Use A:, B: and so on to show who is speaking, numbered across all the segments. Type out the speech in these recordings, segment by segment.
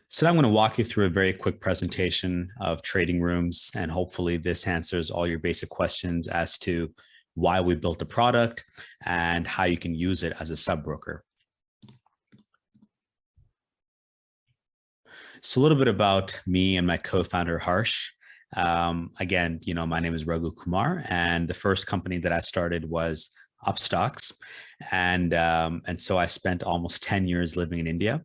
A: So now I'm going to walk you through a very quick presentation of trading rooms, and hopefully this answers all your basic questions as to why we built the product and how you can use it as a sub-broker. So a little bit about me and my co-founder, Harsh. Again, my name is Raghu Kumar, and the first company that I started was Upstocks. And so I spent almost 10 years living in India.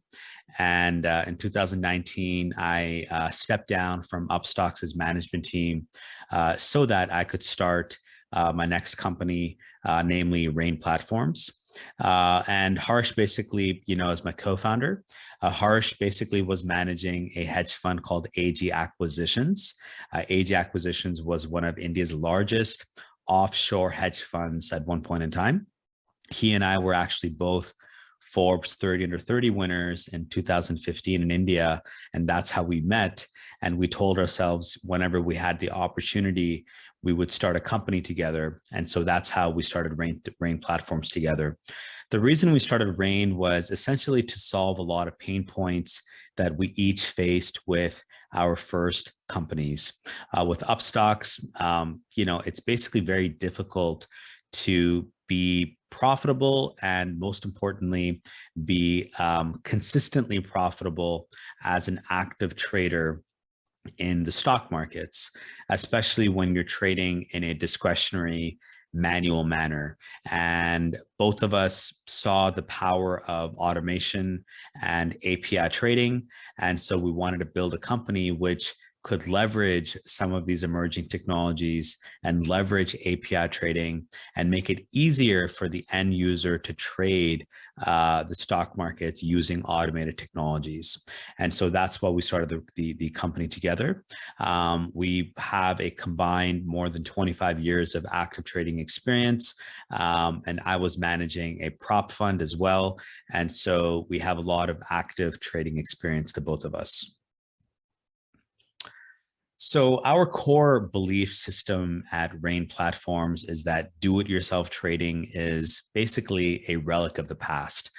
A: And in 2019, I stepped down from Upstocks' management team so that I could start my next company, namely Rain Platforms. And Harsh basically, as my co-founder, Harsh basically was managing a hedge fund called AG Acquisitions. AG Acquisitions was one of India's largest offshore hedge funds at one point in time. He and I were actually both Forbes 30 under 30 winners in 2015 in India. And that's how we met. And we told ourselves whenever we had the opportunity, we would start a company together. And so that's how we started Rain Platforms together. The reason we started Rain was essentially to solve a lot of pain points that we each faced with our first companies. With Upstocks, it's basically very difficult to be profitable and, most importantly, be consistently profitable as an active trader in the stock markets, especially when you're trading in a discretionary manual manner. And both of us saw the power of automation and API trading. And so we wanted to build a company which could leverage some of these emerging technologies and leverage API trading and make it easier for the end user to trade the stock markets using automated technologies. And so that's why we started the company together. We have a combined more than 25 years of active trading experience. And I was managing a prop fund as well. And so we have a lot of active trading experience, the both of us. So our core belief system at Rain Platforms is that do-it-yourself trading is basically a relic of the past.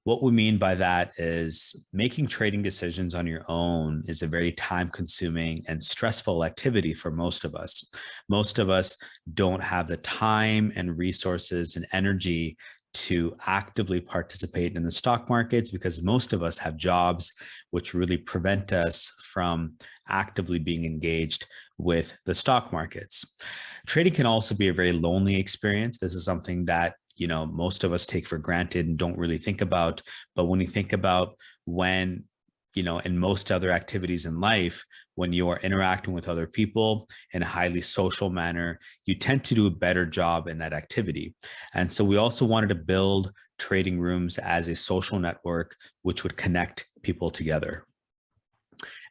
A: What we mean by that is making trading decisions on your own is a very time-consuming and stressful activity for most of us. Most of us don't have the time and resources and energy to actively participate in the stock markets because most of us have jobs which really prevent us from actively being engaged with the stock markets. Trading can also be a very lonely experience. This is something that most of us take for granted and don't really think about. But when you think about when, in most other activities in life, when you are interacting with other people in a highly social manner, you tend to do a better job in that activity. And so we also wanted to build trading rooms as a social network, which would connect people together.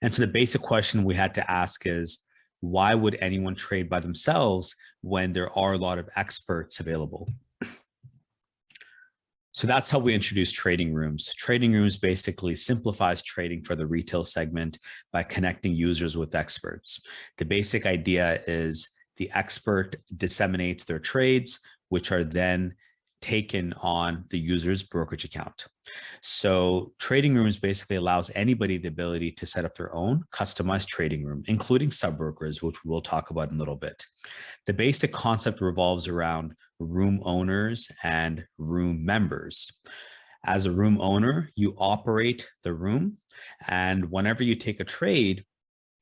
A: And so the basic question we had to ask is, why would anyone trade by themselves when there are a lot of experts available? So that's how we introduced trading rooms. Trading rooms basically simplifies trading for the retail segment by connecting users with experts. The basic idea is the expert disseminates their trades, which are then taken on the user's brokerage account. So trading rooms basically allows anybody the ability to set up their own customized trading room, including sub-brokers, which we'll talk about in a little bit. The basic concept revolves around room owners and room members. As a room owner, you operate the room, and whenever you take a trade,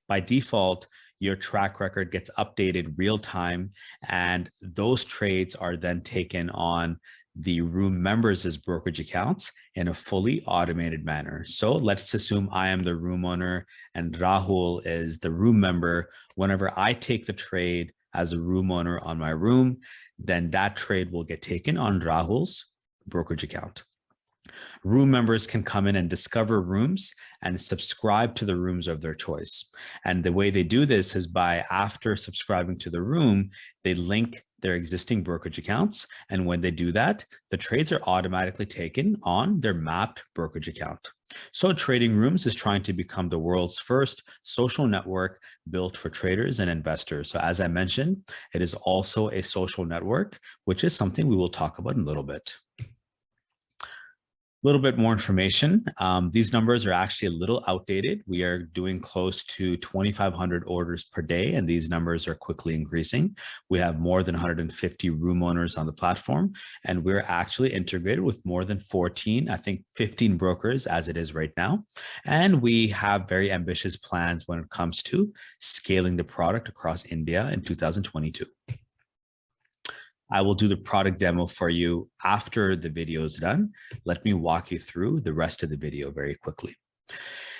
A: by default, your track record gets updated real time, and those trades are then taken on the room members' brokerage accounts in a fully automated manner. So let's assume I am the room owner and Rahul is the room member. Whenever I take the trade as a room owner on my room, then that trade will get taken on Rahul's brokerage account. Room members can come in and discover rooms and subscribe to the rooms of their choice. And the way they do this is by, after subscribing to the room, they link their existing brokerage accounts. And when they do that, the trades are automatically taken on their mapped brokerage account. So Trading Rooms is trying to become the world's first social network built for traders and investors. So as I mentioned, it is also a social network, which is something we will talk about in a little bit. Little bit more information. These numbers are actually a little outdated. We are doing close to 2,500 orders per day, and these numbers are quickly increasing. We have more than 150 room owners on the platform, and we're actually integrated with more than 14, I think 15 brokers as it is right now. And we have very ambitious plans when it comes to scaling the product across India in 2022. I will do the product demo for you after the video is done. Let me walk you through the rest of the video very quickly.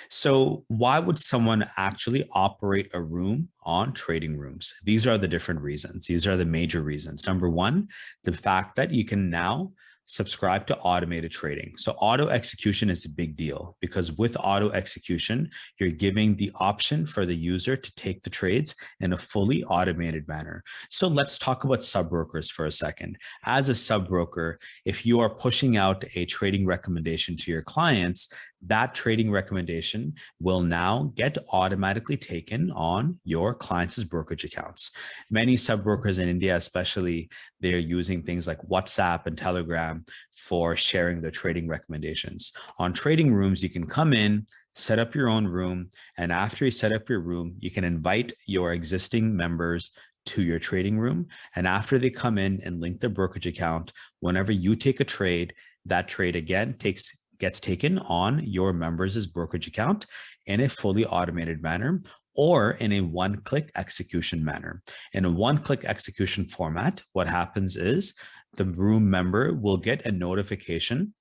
A: So why would someone actually operate a room on TradingRooms? These are the different reasons. These are the major reasons. Number one, the fact that you can now subscribe to automated trading. So auto execution is a big deal because with auto execution, you're giving the option for the user to take the trades in a fully automated manner. So let's talk about sub-brokers for a second. As a sub-broker, if you are pushing out a trading recommendation to your clients, that trading recommendation will now get automatically taken on your clients' brokerage accounts. Many sub-brokers in India, especially, they're using things like WhatsApp and Telegram for sharing their trading recommendations. On TradingRooms, you can come in, set up your own room, and after you set up your room, you can invite your existing members to your trading room. And after they come in and link their brokerage account, whenever you take a trade, that trade again gets taken on your members' brokerage account in a fully automated manner or in a one-click execution manner. In a one-click execution format, what happens is the room member will get a notification.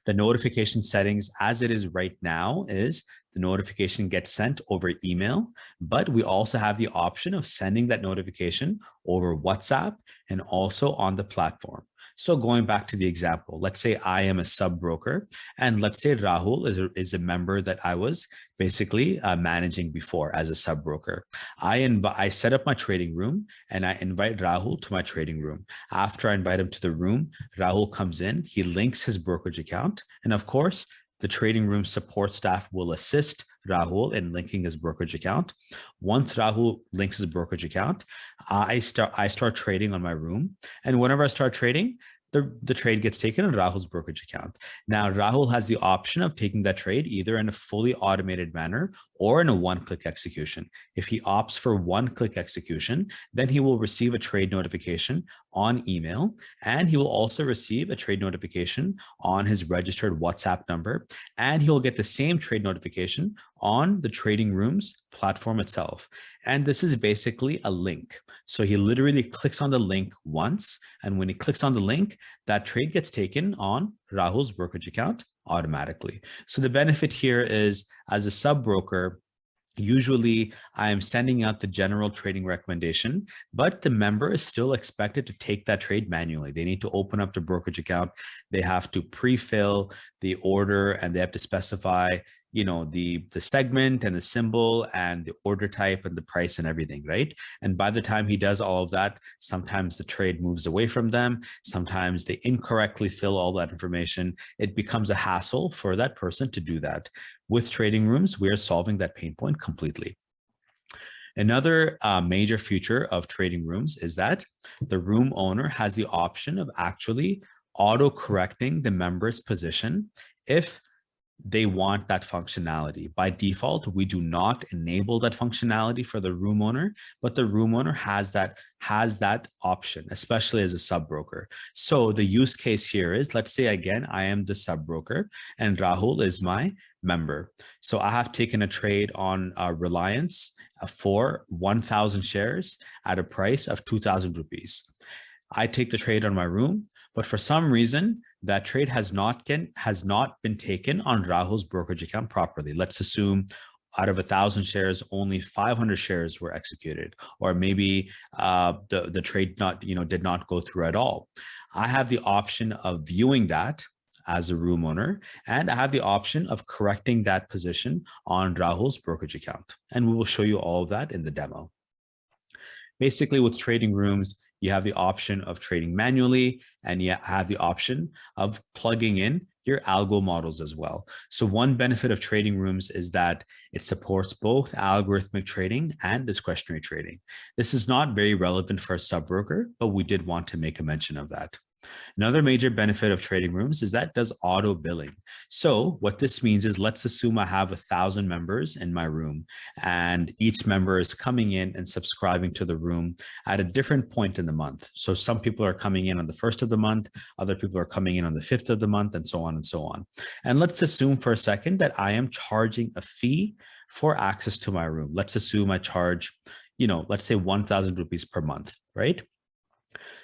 A: The notification settings as it is right now is the notification gets sent over email, but we also have the option of sending that notification over WhatsApp and also on the platform. So going back to the example, let's say I am a sub broker, and let's say Rahul is a member that I was basically managing before as a sub broker. I set up my trading room and I invite Rahul to my trading room. After I invite him to the room, Rahul comes in, he links his brokerage account, and of course, the trading room support staff will assist Rahul in linking his brokerage account. Once Rahul links his brokerage account, I start trading on my room. And whenever I start trading, the trade gets taken on Rahul's brokerage account. Now, Rahul has the option of taking that trade either in a fully automated manner or in a one-click execution. If he opts for one-click execution, then he will receive a trade notification on email, and he will also receive a trade notification on his registered WhatsApp number, and he will get the same trade notification on the TradingRooms platform itself. And this is basically a link. So he literally clicks on the link once, and when he clicks on the link, that trade gets taken on Rahul's brokerage account automatically. So the benefit here is, as a sub broker, usually I am sending out the general trading recommendation, but the member is still expected to take that trade manually. They need to open up the brokerage account. They have to pre-fill the order, and they have to specify the segment and the symbol and the order type and the price and everything, right? And by the time he does all of that, sometimes the trade moves away from them. Sometimes they incorrectly fill all that information. It becomes a hassle for that person to do that. With TradingRooms, we are solving that pain point completely. Another major feature of TradingRooms is that the room owner has the option of actually auto-correcting the member's position if they want that functionality. By default, we do not enable that functionality for the room owner, but the room owner has that option, especially as a sub broker. So the use case here is, let's say again, I am the sub broker and Rahul is my member. So I have taken a trade on Reliance for 1,000 shares at a price of 2,000 rupees. I take the trade on my room, but for some reason, that trade has not been taken on Rahul's brokerage account properly. Let's assume out of 1,000 shares, only 500 shares were executed, or maybe the trade did not go through at all. I have the option of viewing that as a room owner, and I have the option of correcting that position on Rahul's brokerage account. And we will show you all of that in the demo. Basically, with TradingRooms, you have the option of trading manually, and you have the option of plugging in your algo models as well. So one benefit of TradingRooms is that it supports both algorithmic trading and discretionary trading. This is not very relevant for a sub broker, but we did want to make a mention of that. Another major benefit of trading rooms is that it does auto billing. So what this means is, let's assume I have 1,000 members in my room, and each member is coming in and subscribing to the room at a different point in the month. So some people are coming in on the first of the month, other people are coming in on the fifth of the month, and so on and so on. And let's assume for a second that I am charging a fee for access to my room. Let's assume I charge, let's say 1,000 rupees per month, right?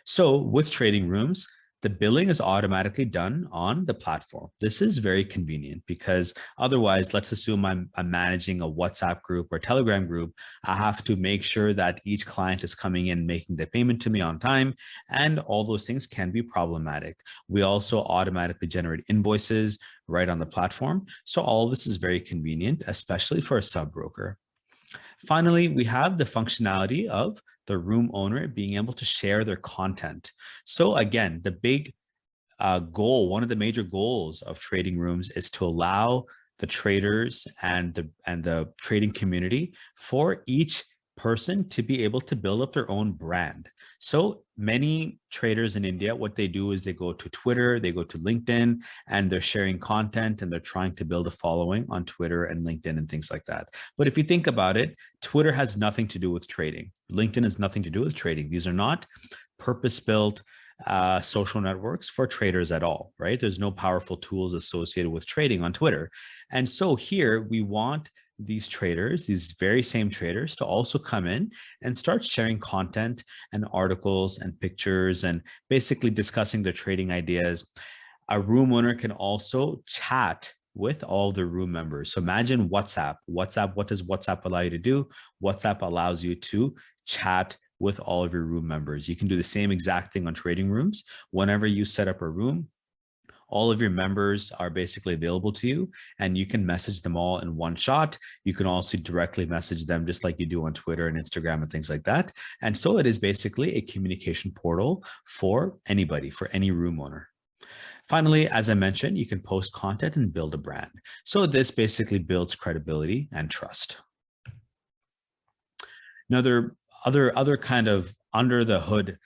A: So with trading rooms, the billing is automatically done on the platform. This is very convenient because otherwise, let's assume I'm managing a WhatsApp group or Telegram group. I have to make sure that each client is coming in, making the payment to me on time, and all those things can be problematic. We also automatically generate invoices right on the platform. So all of this is very convenient, especially for a sub broker. Finally, we have the functionality of the room owner being able to share their content. So again, the big goal, one of the major goals of trading rooms is to allow the traders and the trading community for each person to be able to build up their own brand. So many traders in India, what they do is they go to Twitter, they go to LinkedIn, and they're sharing content and they're trying to build a following on Twitter and LinkedIn and things like that. But if you think about it, Twitter has nothing to do with trading. LinkedIn has nothing to do with trading. These are not purpose-built social networks for traders at all, right? There's no powerful tools associated with trading on Twitter. And so here we want these traders, these very same traders, to also come in and start sharing content and articles and pictures and basically discussing their trading ideas. A room owner can also chat with all the room members. So imagine WhatsApp. What does WhatsApp allow you to do? WhatsApp allows you to chat with all of your room members. You can do the same exact thing on trading rooms. Whenever you set up a room, all of your members are basically available to you, and you can message them all in one shot. You can also directly message them just like you do on Twitter and Instagram and things like that. And so it is basically a communication portal for anybody, for any room owner. Finally, as I mentioned, you can post content and build a brand. So this basically builds credibility and trust. Other kind of under the hood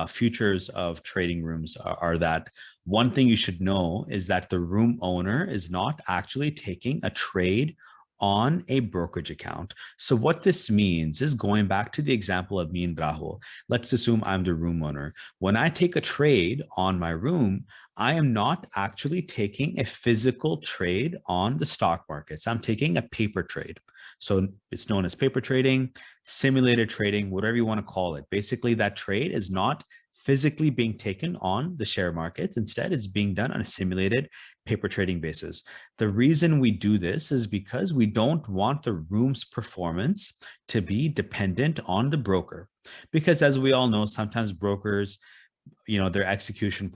A: features of trading rooms are that one thing you should know is that the room owner is not actually taking a trade on a brokerage account. So what this means is, going back to the example of me and Raghu, let's assume I'm the room owner. When I take a trade on my room, I am not actually taking a physical trade on the stock markets. I'm taking a paper trade. So it's known as paper trading, simulated trading, whatever you want to call it. Basically, that trade is not physically being taken on the share markets. Instead, it's being done on a simulated paper trading basis. The reason we do this is because we don't want the room's performance to be dependent on the broker. Because as we all know, sometimes brokers, their execution,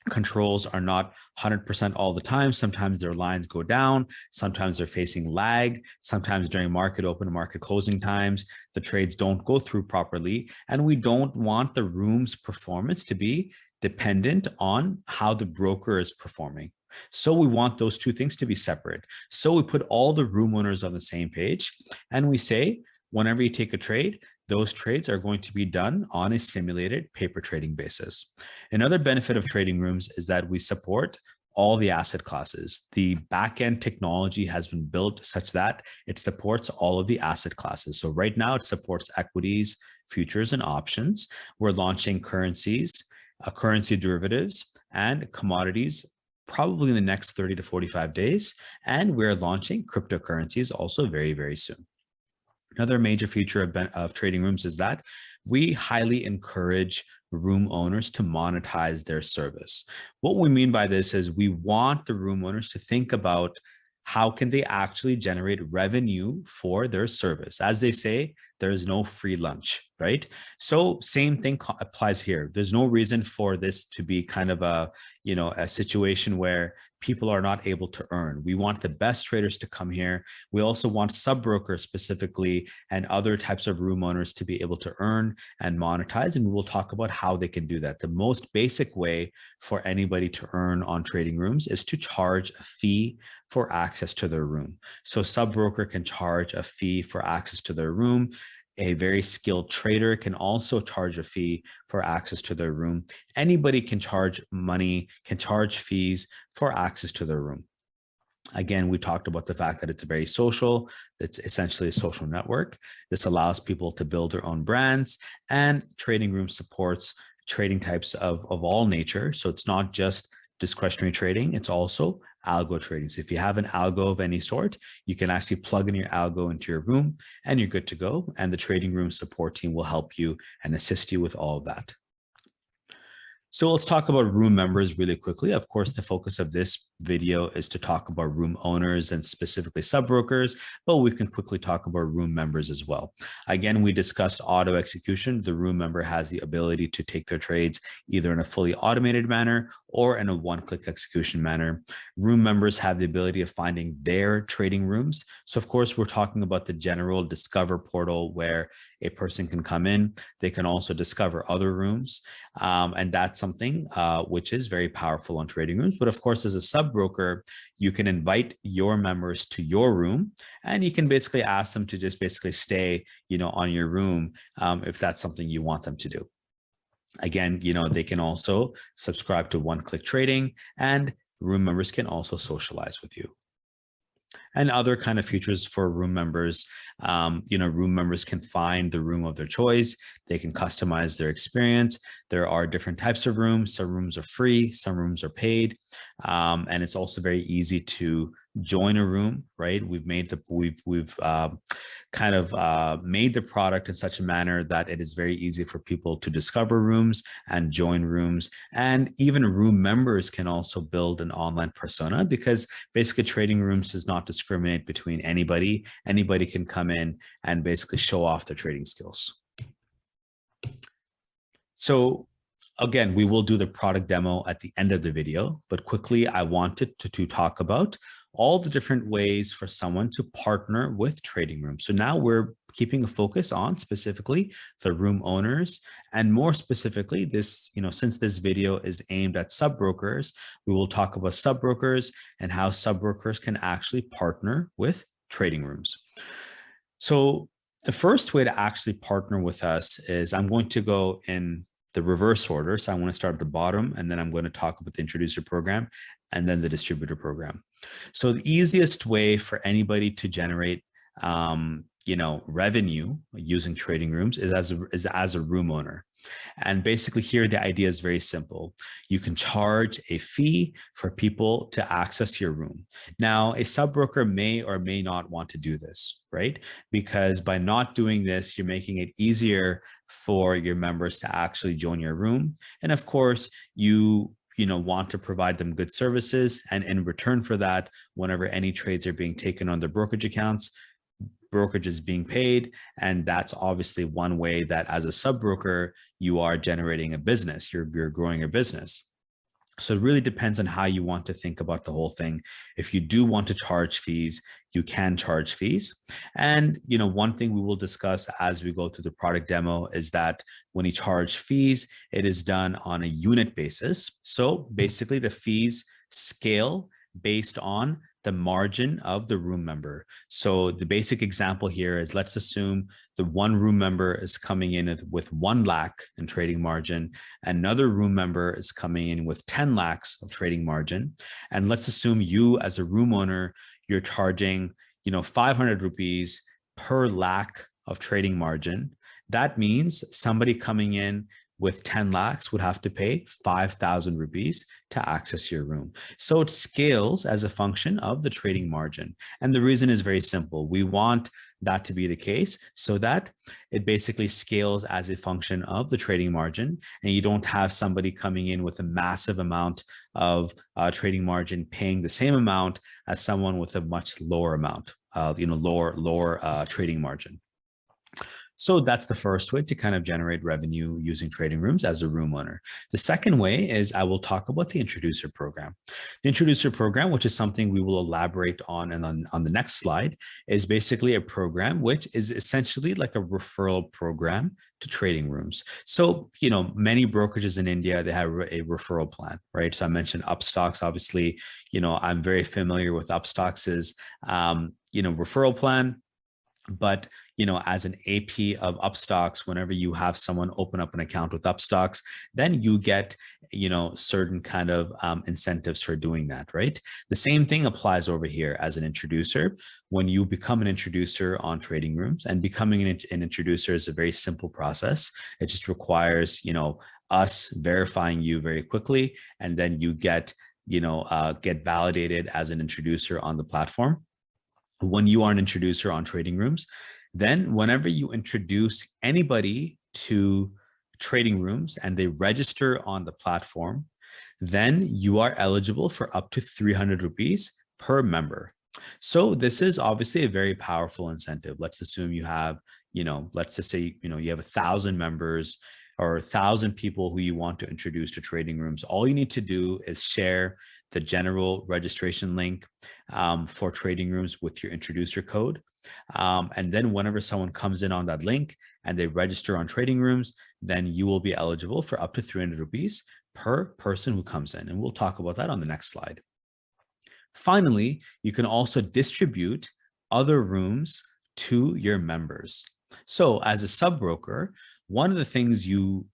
A: controls are not 100% all the time. Sometimes their lines go down. Sometimes they're facing lag. Sometimes during market open and market closing times, the trades don't go through properly. And we don't want the room's performance to be dependent on how the broker is performing. So we want those two things to be separate. So we put all the room owners on the same page, and we say, whenever you take a trade, those trades are going to be done on a simulated paper trading basis. Another benefit of trading rooms is that we support all the asset classes. The backend technology has been built such that it supports all of the asset classes. So right now it supports equities, futures, and options. We're launching currencies, currency derivatives, and commodities probably in the next 30 to 45 days. And we're launching cryptocurrencies also very, very soon. Another major feature of trading rooms is that we highly encourage room owners to monetize their service. What we mean by this is we want the room owners to think about how can they actually generate revenue for their service. As they say, there is no free lunch, right? So same thing applies here. There's no reason for this to be kind of a situation where people are not able to earn. We want the best traders to come here. We also want sub brokers specifically and other types of room owners to be able to earn and monetize. And we will talk about how they can do that. The most basic way for anybody to earn on trading rooms is to charge a fee for access to their room. So sub broker can charge a fee for access to their room. A very skilled trader can also charge a fee for access to their room. Anybody can charge money, can charge fees for access to their room. Again, we talked about the fact that it's very social. It's essentially a social network. This allows people to build their own brands, and Trading Room supports trading types of all nature. So it's not just discretionary trading, it's also algo trading. So if you have an algo of any sort, you can actually plug in your algo into your room and you're good to go. And the Trading Room support team will help you and assist you with all of that. So let's talk about room members really quickly. Of course, the focus of this video is to talk about room owners and specifically sub-brokers, but we can quickly talk about room members as well. Again, we discussed auto execution. The room member has the ability to take their trades either in a fully automated manner or in a one-click execution manner. Room members have the ability of finding their trading rooms. So of course, we're talking about the general Discover portal where a person can come in. They can also discover other rooms. And that's something which is very powerful on Trading Rooms. But of course, as a sub-broker, you can invite your members to your room and you can basically ask them to just basically stay, on your room if that's something you want them to do. Again, they can also subscribe to one-click trading, and room members can also socialize with you. And other kind of features for room members, room members can find the room of their choice. They can customize their experience. There are different types of rooms. Some rooms are free, some rooms are paid. And it's also very easy to join a room, right? We've made the made the product in such a manner that it is very easy for people to discover rooms and join rooms. And even room members can also build an online persona, because basically Trading Rooms does not discriminate between anybody. Anybody can come in and basically show off their trading skills. So again, we will do the product demo at the end of the video, but quickly I wanted to talk about all the different ways for someone to partner with Trading Rooms. So now we're keeping a focus on specifically the room owners, and more specifically this, since this video is aimed at sub-brokers, we will talk about sub-brokers and how sub-brokers can actually partner with Trading Rooms. So the first way to actually partner with us is, I'm going to go in the reverse order. So I want to start at the bottom, and then I'm going to talk about the introducer program and then the distributor program. So the easiest way for anybody to generate, revenue using Trading Rooms is as a room owner. And basically here, the idea is very simple. You can charge a fee for people to access your room. Now, a sub-broker may or may not want to do this, right? Because by not doing this, you're making it easier for your members to actually join your room. And of course, you want to provide them good services. And in return for that, whenever any trades are being taken on their brokerage accounts, brokerage is being paid. And that's obviously one way that as a sub-broker, you are generating a business, you're growing your business. So it really depends on how you want to think about the whole thing. If you do want to charge fees, you can charge fees. And, one thing we will discuss as we go through the product demo is that when you charge fees, it is done on a unit basis. So basically the fees scale based on the margin of the room member. So the basic example here is, let's assume the one room member is coming in with 1 lakh in trading margin. Another room member is coming in with 10 lakhs of trading margin. And let's assume you as a room owner, you're charging, 500 rupees per lakh of trading margin. That means somebody coming in with 10 lakhs would have to pay 5,000 rupees to access your room. So it scales as a function of the trading margin. And the reason is very simple. We want that to be the case so that it basically scales as a function of the trading margin, and you don't have somebody coming in with a massive amount of trading margin paying the same amount as someone with a much lower amount, lower trading margin. So that's the first way to kind of generate revenue using Trading Rooms as a room owner. The second way is I will talk about the introducer program. The introducer program, which is something we will elaborate on and on the next slide, is basically a program which is essentially like a referral program to Trading Rooms. So, many brokerages in India, they have a referral plan, right? So I mentioned Upstocks. Obviously, I'm very familiar with Upstocks' referral plan. But, as an AP of Upstocks, whenever you have someone open up an account with Upstocks, then you get, certain kind of incentives for doing that, right? The same thing applies over here as an introducer. When you become an introducer on TradingRooms, and becoming an introducer is a very simple process. It just requires, us verifying you very quickly, and then you get, get validated as an introducer on the platform. When you are an introducer on TradingRooms, then whenever you introduce anybody to TradingRooms and they register on the platform, then you are eligible for up to 300 rupees per member. So this is obviously a very powerful incentive. Let's assume you have, let's just say, you have 1,000 members or 1,000 people who you want to introduce to TradingRooms. All you need to do is share the general registration link for TradingRooms with your introducer code. And then whenever someone comes in on that link and they register on TradingRooms, then you will be eligible for up to 300 rupees per person who comes in. And we'll talk about that on the next slide. Finally, you can also distribute other rooms to your members. So as a sub broker, one of the things you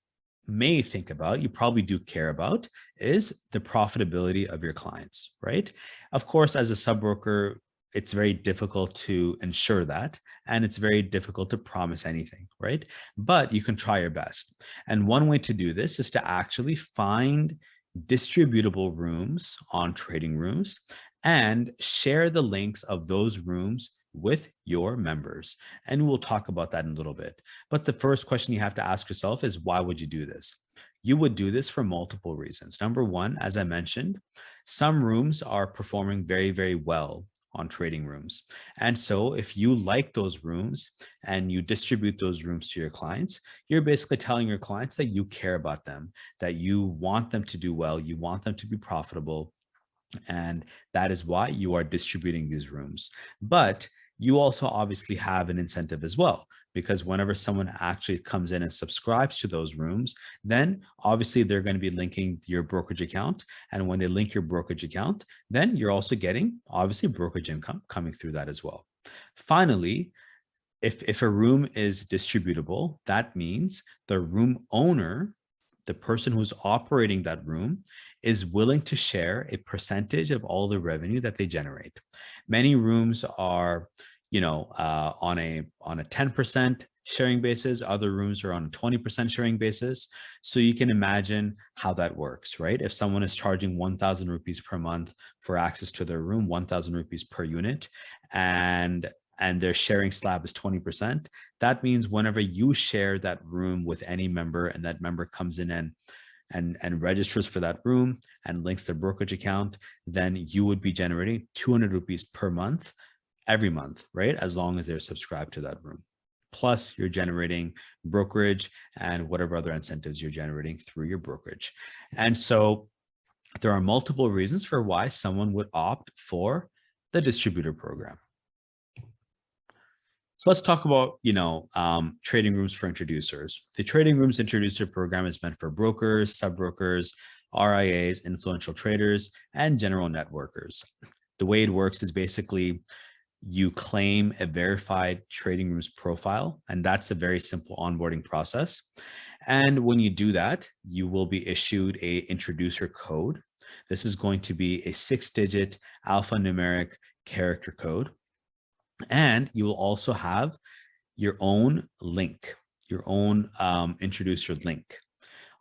A: may think about, you probably do care about, is the profitability of your clients, right? Of course, as a sub broker, it's very difficult to ensure that, and it's very difficult to promise anything, right? But you can try your best. And one way to do this is to actually find distributable rooms on TradingRooms and share the links of those rooms with your members. And we'll talk about that in a little bit. But the first question you have to ask yourself is, why would you do this? You would do this for multiple reasons. Number one, as I mentioned, some rooms are performing very, very well on TradingRooms. And so if you like those rooms and you distribute those rooms to your clients, you're basically telling your clients that you care about them, that you want them to do well, you want them to be profitable. And that is why you are distributing these rooms. But you also obviously have an incentive as well, because whenever someone actually comes in and subscribes to those rooms, then obviously they're going to be linking your brokerage account. And when they link your brokerage account, then you're also getting obviously brokerage income coming through that as well. Finally, if a room is distributable, that means the room owner, the person who's operating that room, is willing to share a percentage of all the revenue that they generate. Many rooms are, on a 10% sharing basis. Other rooms are on a 20% sharing basis. So you can imagine how that works, right? If someone is charging 1,000 rupees per month for access to their room, 1,000 rupees per unit, and their sharing slab is 20%, that means whenever you share that room with any member and that member comes in and registers for that room and links their brokerage account, then you would be generating 200 rupees per month, every month, right? As long as they're subscribed to that room. Plus you're generating brokerage and whatever other incentives you're generating through your brokerage. And so there are multiple reasons for why someone would opt for the distributor program. So let's talk about, TradingRooms for introducers. The TradingRooms introducer program is meant for brokers, sub-brokers, RIAs, influential traders, and general networkers. The way it works is basically you claim a verified TradingRooms profile, and that's a very simple onboarding process. And when you do that, you will be issued a introducer code. This is going to be a 6-digit alphanumeric character code. And you will also have your own link, your own introducer link.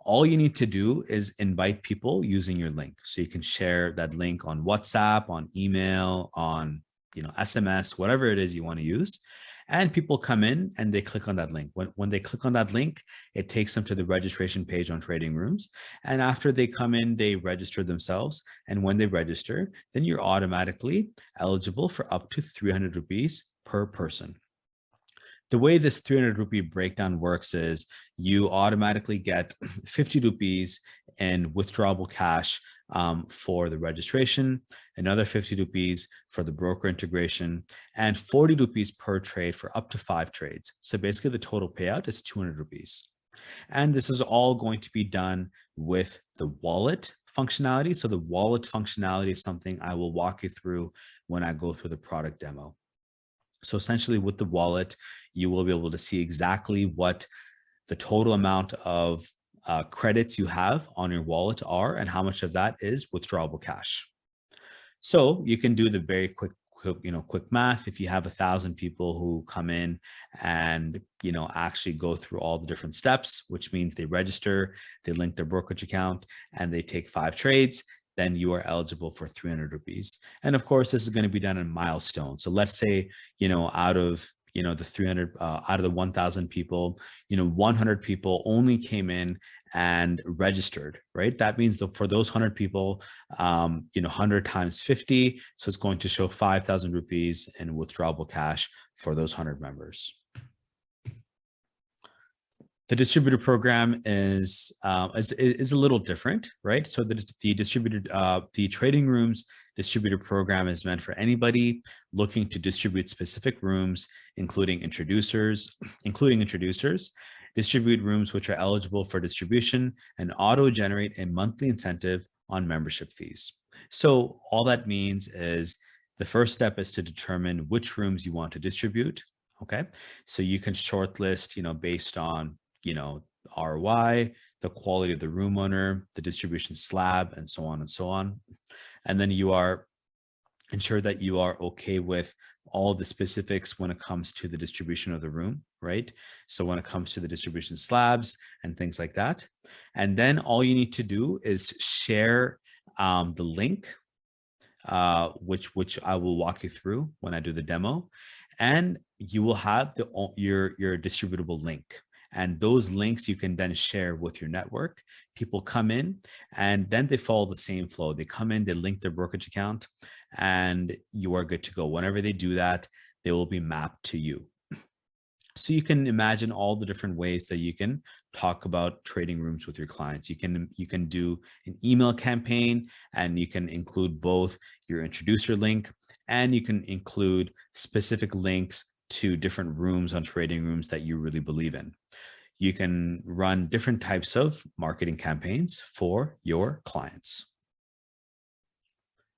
A: All you need to do is invite people using your link. So you can share that link on WhatsApp, on email, on SMS, whatever it is you want to use. And people come in and they click on that link. When they click on that link, it takes them to the registration page on TradingRooms. And after they come in, they register themselves. And when they register, then you're automatically eligible for up to 300 rupees per person. The way this 300 rupee breakdown works is you automatically get 50 rupees in withdrawable cash for the registration, another 50 rupees for the broker integration, and 40 rupees per trade for up to 5 trades. So basically the total payout is 200 rupees. And this is all going to be done with the wallet functionality. So the wallet functionality is something I will walk you through when I go through the product demo. So essentially with the wallet, you will be able to see exactly what the total amount of credits you have on your wallet are and how much of that is withdrawable cash. So you can do the very quick quick math. If you have 1,000 people who come in and actually go through all the different steps, which means they register, they link their brokerage account, and they take 5 trades, then you are eligible for 300 rupees. And of course, this is going to be done in milestones. So let's say out of the 300 out of the 1,000 people, 100 people only came in and registered, right? That means that for those 100 people, 100 times 50, so it's going to show 5,000 rupees in withdrawable cash for those 100 members. The distributor program is a little different, right? So the Trading Rooms distributor program is meant for anybody looking to distribute specific rooms, including introducers, distribute rooms which are eligible for distribution, and auto-generate a monthly incentive on membership fees. So all that means is the first step is to determine which rooms you want to distribute. Okay, so you can shortlist, based on ROI, the quality of the room owner, the distribution slab, and so on and so on. And then you are ensure that you are okay with all the specifics when it comes to the distribution of the room, right? So when it comes to the distribution slabs and things like that. And then all you need to do is share the link, which I will walk you through when I do the demo. And you will have your distributable link. And those links you can then share with your network. People come in and then they follow the same flow. They come in, they link their brokerage account, and you are good to go. Whenever they do that, they will be mapped to you. So you can imagine all the different ways that you can talk about trading rooms with your clients. You can do an email campaign, and you can include both your introducer link, and you can include specific links to different rooms on Trading Rooms that you really believe in. You can run different types of marketing campaigns for your clients.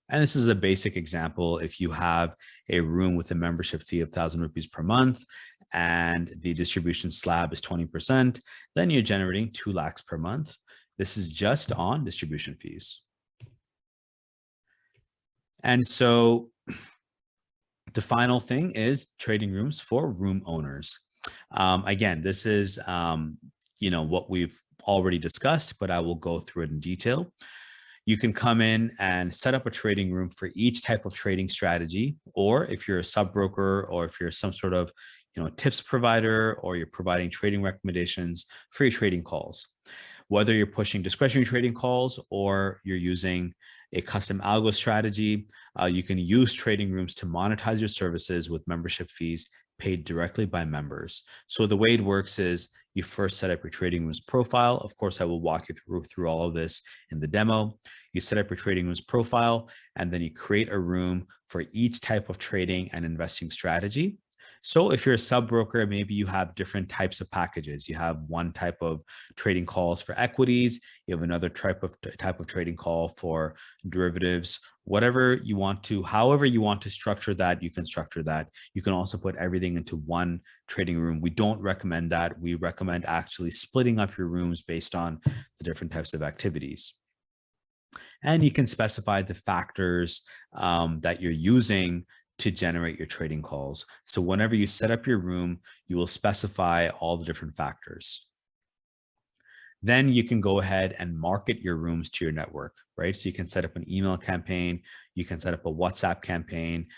A: And this is a basic example. If you have a room with a membership fee of 1,000 rupees per month and the distribution slab is 20%, then you're generating 2 lakhs per month. This is just on distribution fees. And so the final thing is trading rooms for room owners. Again, this is what we've already discussed, but I will go through it in detail. You can come in and set up a trading room for each type of trading strategy, or if you're a sub broker, or if you're some sort of tips provider, or you're providing trading recommendations for your trading calls. Whether you're pushing discretionary trading calls or you're using a custom algo strategy, you can use trading rooms to monetize your services with membership fees paid directly by members. So the way it works is you first set up your trading rooms profile. Of course, I will walk you through all of this in the demo. You set up your trading rooms profile, and then you create a room for each type of trading and investing strategy. So if you're a sub broker, maybe you have different types of packages. You have one type of trading calls for equities. You have another type of trading call for derivatives. Whatever you want to, however you want to structure that, you can structure that. You can also put everything into one trading room. We don't recommend that. We recommend actually splitting up your rooms based on the different types of activities. And you can specify the factors that you're using to generate your trading calls. So whenever you set up your room, you will specify all the different factors. Then you can go ahead and market your rooms to your network, right? So you can set up an email campaign, you can set up a WhatsApp campaign,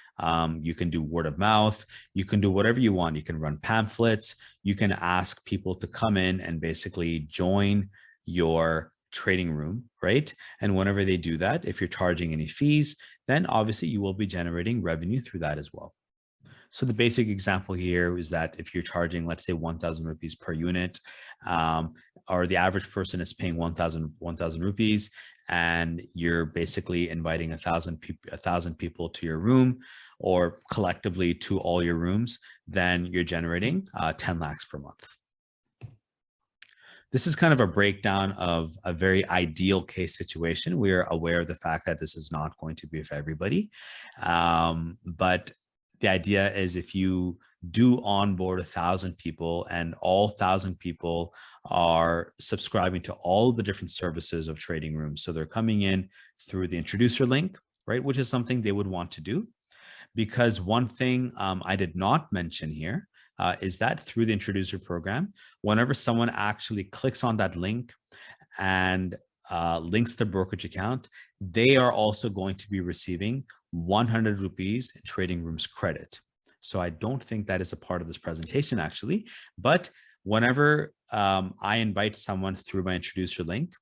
A: you can do word of mouth, you can do whatever you want. You can run pamphlets, you can ask people to come in and basically join your trading room, right? And whenever they do that, if you're charging any fees, then obviously you will be generating revenue through that as well. So the basic example here is that if you're charging, let's say 1,000 rupees per unit, or the average person is paying 1,000 rupees, and you're basically inviting 1,000 people to your room, or collectively to all your rooms, then you're generating 10 lakhs per month. This is kind of a breakdown of a very ideal case situation. We are aware of the fact that this is not going to be for everybody, but the idea is if you do onboard 1,000 people and all 1,000 people are subscribing to all the different services of Trading Rooms. So they're coming in through the introducer link, right? Which is something they would want to do. Because one thing I did not mention here is that through the introducer program, whenever someone actually clicks on that link and links the brokerage account, they are also going to be receiving 100 rupees in Trading Rooms credit. So I don't think that is a part of this presentation actually, but whenever I invite someone through my introducer link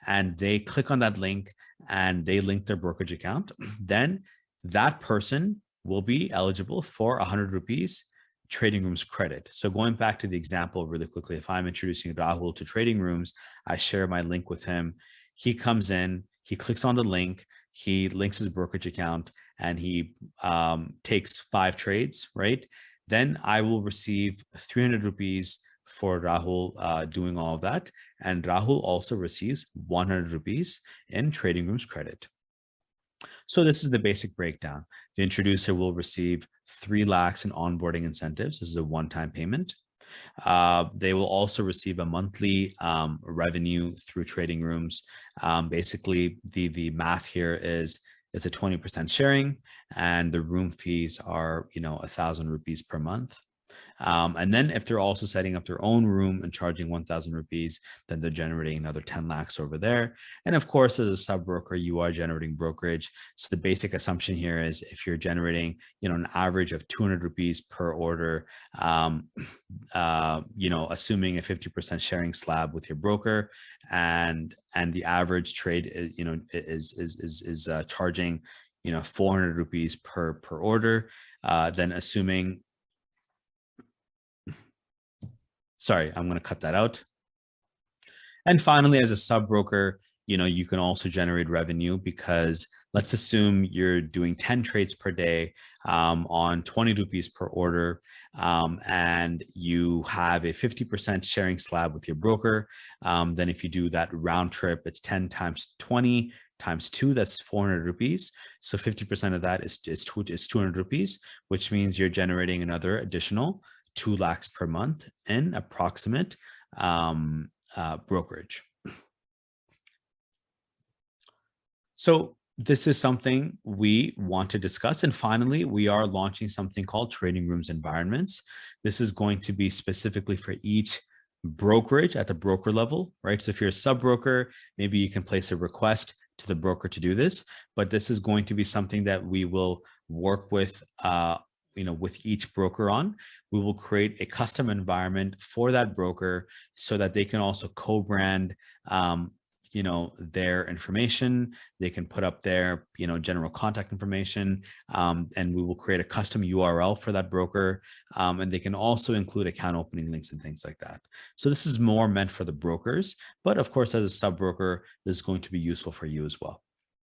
A: and they click on that link and they link their brokerage account, then that person will be eligible for 100 rupees Trading Rooms credit. So going back to the example really quickly, if I'm introducing Rahul to Trading Rooms, I share my link with him. He comes in, he clicks on the link, he links his brokerage account, and he takes 5 trades, right? Then I will receive 300 rupees for Rahul doing all of that. And Rahul also receives 100 rupees in Trading Rooms credit. So this is the basic breakdown. The introducer will receive 3 lakhs in onboarding incentives. This is a one-time payment. They will also receive a monthly revenue through Trading Rooms. Basically, the math here is it's a 20% sharing, and the room fees are 1,000 rupees per month. And then if they're also setting up their own room and charging 1,000 rupees, then they're generating another 10 lakhs over there. And of course, as a sub broker, you are generating brokerage. So the basic assumption here is if you're generating, an average of 200 rupees per order, assuming a 50% sharing slab with your broker, and the average trade is charging 400 rupees per order, then assuming, sorry, I'm going to cut that out. And finally, as a sub broker, you can also generate revenue because let's assume you're doing 10 trades per day on 20 rupees per order, and you have a 50% sharing slab with your broker. Then if you do that round trip, it's 10 times 20 times 2, that's 400 rupees. So 50% of that is 200 rupees, which means you're generating another additional 2 lakhs per month in approximate brokerage. So this is something we want to discuss. And finally, we are launching something called Trading Rooms Environments. This is going to be specifically for each brokerage at the broker level, right? So if you're a sub broker, maybe you can place a request to the broker to do this, but this is going to be something that we will work with with each broker on. We will create a custom environment for that broker so that they can also co-brand their information. They can put up their general contact information, and we will create a custom URL for that broker, and they can also include account opening links and things like that. So this is more meant for the brokers, but of course, as a sub broker, this is going to be useful for you as well.